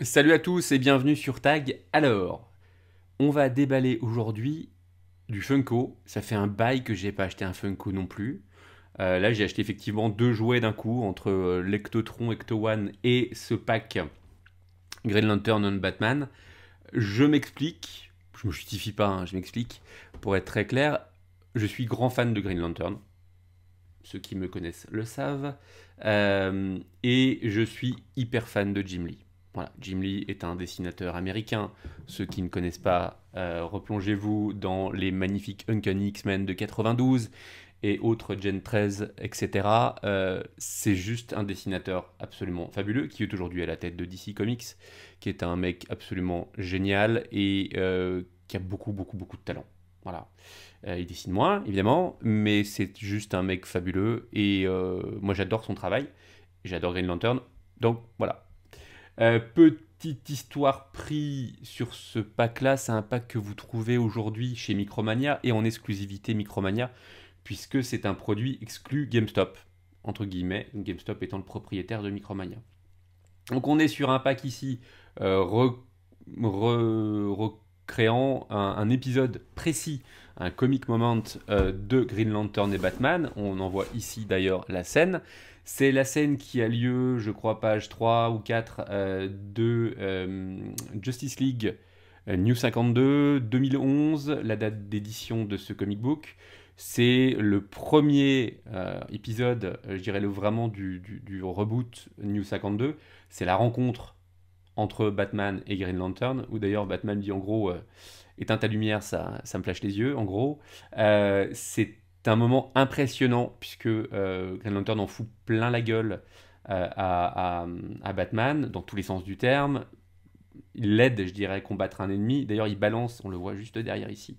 Salut à tous et bienvenue sur Tag. Alors, on va déballer aujourd'hui du Funko. Ça fait un bail que j'ai pas acheté un Funko non plus. Là, j'ai acheté effectivement deux jouets d'un coup entre l'Ectotron, Ecto-One et ce pack Green Lantern on Batman. Je m'explique, je me justifie pas, hein, je m'explique. Pour être très clair, je suis grand fan de Green Lantern. Ceux qui me connaissent le savent. Et je suis hyper fan de Jim Lee. Voilà, Jim Lee est un dessinateur américain. Ceux qui ne connaissent pas, replongez-vous dans les magnifiques Uncanny X-Men de 92 et autres Gen 13, etc. C'est juste un dessinateur absolument fabuleux qui est aujourd'hui à la tête de DC Comics, qui est un mec absolument génial et qui a beaucoup, beaucoup, beaucoup de talent. Voilà. Il dessine moins, évidemment, mais c'est juste un mec fabuleux et moi j'adore son travail. J'adore Green Lantern. Donc voilà. Petite histoire prix sur ce pack-là, c'est un pack que vous trouvez aujourd'hui chez Micromania et en exclusivité Micromania, puisque c'est un produit exclu GameStop, entre guillemets, GameStop étant le propriétaire de Micromania. Donc on est sur un pack ici recréant un épisode précis, un comic moment de Green Lantern et Batman. On en voit ici d'ailleurs la scène. C'est la scène qui a lieu, je crois, page 3 ou 4 de Justice League New 52 2011, la date d'édition de ce comic book. C'est le premier épisode, je dirais vraiment du reboot New 52. C'est la rencontre entre Batman et Green Lantern, où d'ailleurs Batman dit en gros éteins ta lumière, ça me flash les yeux, en gros. C'est un moment impressionnant, puisque Green Lantern en fout plein la gueule à Batman, dans tous les sens du terme. Il l'aide, je dirais, à combattre un ennemi. D'ailleurs, il balance, on le voit juste derrière ici,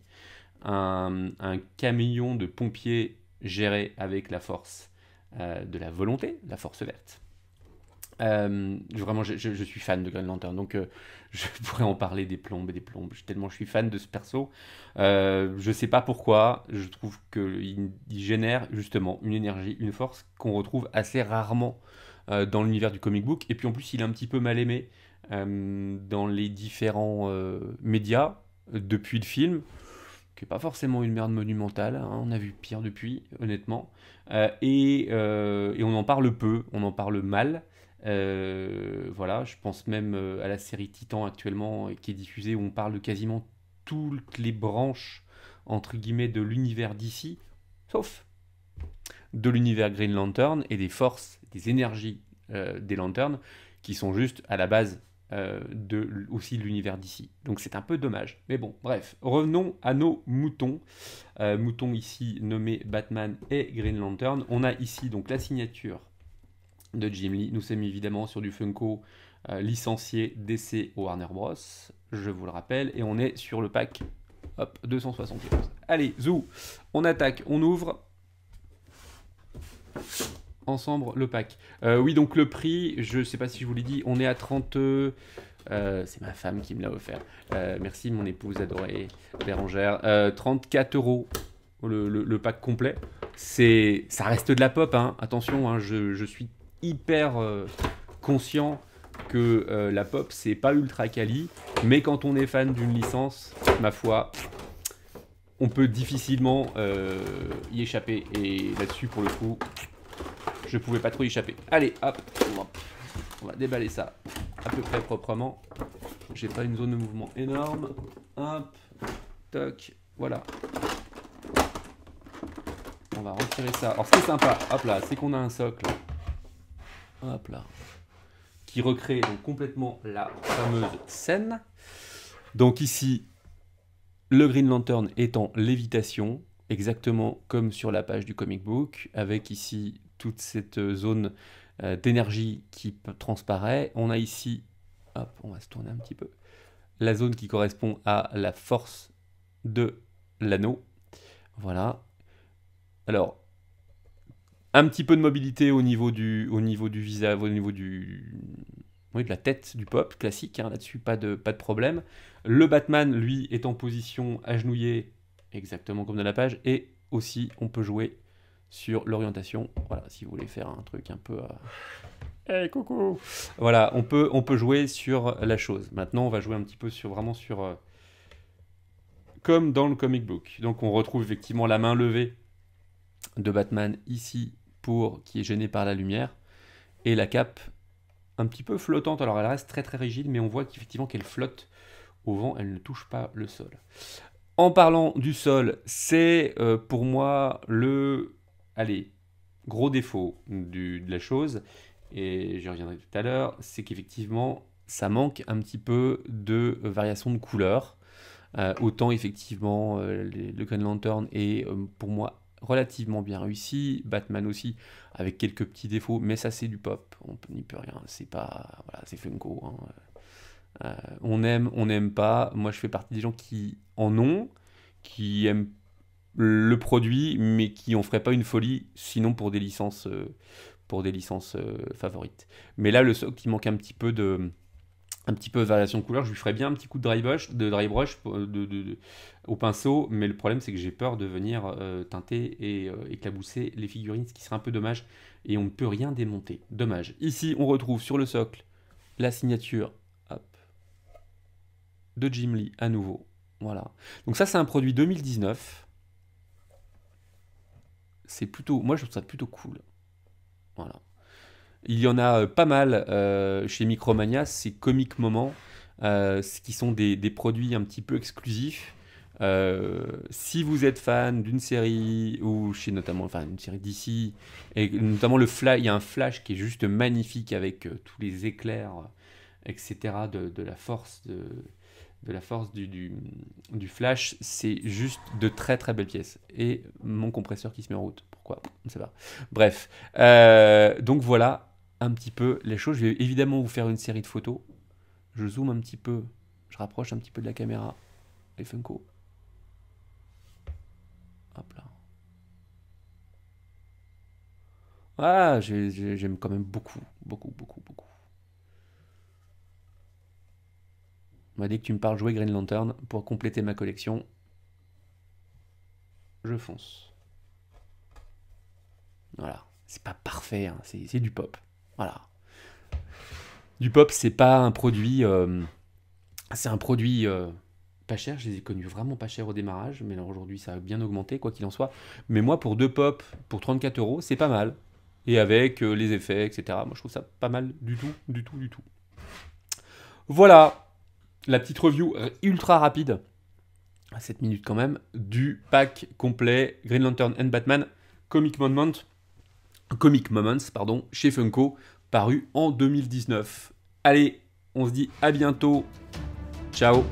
un camion de pompiers géré avec la force de la volonté, la force verte. Vraiment, je suis fan de Green Lantern, donc je pourrais en parler des plombes et des plombes, tellement je suis fan de ce perso. Je sais pas pourquoi, je trouve qu'il génère justement une énergie, une force qu'on retrouve assez rarement dans l'univers du comic book, et puis en plus il est un petit peu mal aimé dans les différents médias depuis le film, qui n'est pas forcément une merde monumentale, hein, on a vu pire depuis, honnêtement. Et on en parle peu, on en parle mal. Voilà, je pense même à la série Titan actuellement qui est diffusée où on parle de quasiment toutes les branches entre guillemets de l'univers d'ici, sauf de l'univers Green Lantern et des forces, des énergies des Lanternes qui sont juste à la base aussi de l'univers d'ici. Donc c'est un peu dommage. Mais bon, bref, revenons à nos moutons. Moutons ici nommés Batman et Green Lantern. On a ici donc la signature de Jim Lee. Nous sommes évidemment sur du Funko licencié DC au Warner Bros. Je vous le rappelle. Et on est sur le pack hop, 271. Allez, zou, on attaque, on ouvre ensemble le pack. Oui, donc le prix, je sais pas si je vous l'ai dit, on est à 30... c'est ma femme qui me l'a offert. Merci mon épouse adorée, Bérangère. 34 euros le pack complet. Ça reste de la pop, hein. Attention, hein, je suis hyper conscient que la pop, c'est pas ultra quali. Mais quand on est fan d'une licence, ma foi, on peut difficilement y échapper. Et là-dessus, pour le coup, je pouvais pas trop y échapper. Allez, hop, on va déballer ça à peu près proprement. J'ai pas une zone de mouvement énorme. Hop, toc, voilà. On va retirer ça. Alors ce qui est sympa, hop là, c'est qu'on a un socle. Hop là. Qui recrée donc complètement la fameuse scène. Donc ici, le Green Lantern est en lévitation, exactement comme sur la page du comic book, avec ici toute cette zone d'énergie qui transparaît. On a ici, hop, on va se tourner un petit peu, la zone qui correspond à la force de l'anneau. Voilà. Alors, un petit peu de mobilité au niveau du visage, au niveau oui, de la tête du pop, classique, hein, là-dessus, pas de problème. Le Batman, lui, est en position agenouillée, exactement comme dans la page, et aussi, on peut jouer sur l'orientation. Voilà, si vous voulez faire un truc un peu Hey, coucou. Voilà, on peut jouer sur la chose. Maintenant, on va jouer un petit peu sur vraiment sur comme dans le comic book. Donc, on retrouve effectivement la main levée de Batman ici qui est gênée par la lumière et la cape un petit peu flottante. Alors, elle reste très très rigide, mais on voit qu'effectivement qu'elle flotte au vent. Elle ne touche pas le sol. En parlant du sol, c'est pour moi le gros défaut de la chose, et j'y reviendrai tout à l'heure, c'est qu'effectivement, ça manque un petit peu de variation de couleurs. Autant effectivement, le Green Lantern est pour moi relativement bien réussi, Batman aussi, avec quelques petits défauts, mais ça c'est du pop, on n'y peut rien, c'est pas, voilà, c'est Funko, hein. On aime, on n'aime pas. Moi, je fais partie des gens qui en ont, qui aiment le produit, mais qui en feraient pas une folie, sinon pour des licences, favorites. Mais là, le socle, il manque un petit peu de variation de couleur. Je lui ferais bien un petit coup de dry brush au pinceau, mais le problème, c'est que j'ai peur de venir teinter et éclabousser les figurines, ce qui serait un peu dommage, et on ne peut rien démonter. Dommage. Ici, on retrouve sur le socle la signature de Jim Lee à nouveau. Voilà. Donc ça, c'est un produit 2019. C'est plutôt, moi je trouve ça plutôt cool. Voilà. Il y en a pas mal chez Micromania, c'est Comic Moment, qui sont des produits un petit peu exclusifs. Si vous êtes fan d'une série, ou chez notamment, enfin une série d'ici, et notamment il y a un Flash qui est juste magnifique avec tous les éclairs, etc. de la force du Flash, c'est juste de très très belles pièces. Et mon compresseur qui se met en route. Pourquoi? On ne sait pas. Bref. Donc voilà un petit peu les choses. Je vais évidemment vous faire une série de photos. Je zoome un petit peu. Je rapproche un petit peu de la caméra. Les Funko. Hop là. Ah, j'aime quand même beaucoup. Beaucoup, beaucoup, beaucoup. Dès que tu me parles jouer Green Lantern pour compléter ma collection, je fonce. Voilà. C'est pas parfait, hein. C'est du pop. Voilà. Du pop, c'est pas un produit. C'est un produit pas cher. Je les ai connus vraiment pas cher au démarrage, mais alors aujourd'hui ça a bien augmenté, quoi qu'il en soit. Mais moi, pour 2 pop, pour 34 €, c'est pas mal. Et avec les effets, etc. Moi, je trouve ça pas mal du tout, du tout, du tout. Voilà la petite review ultra rapide, à 7 minutes quand même, du pack complet Green Lantern and Batman Comic Moments, chez Funko, paru en 2019. Allez, on se dit à bientôt. Ciao.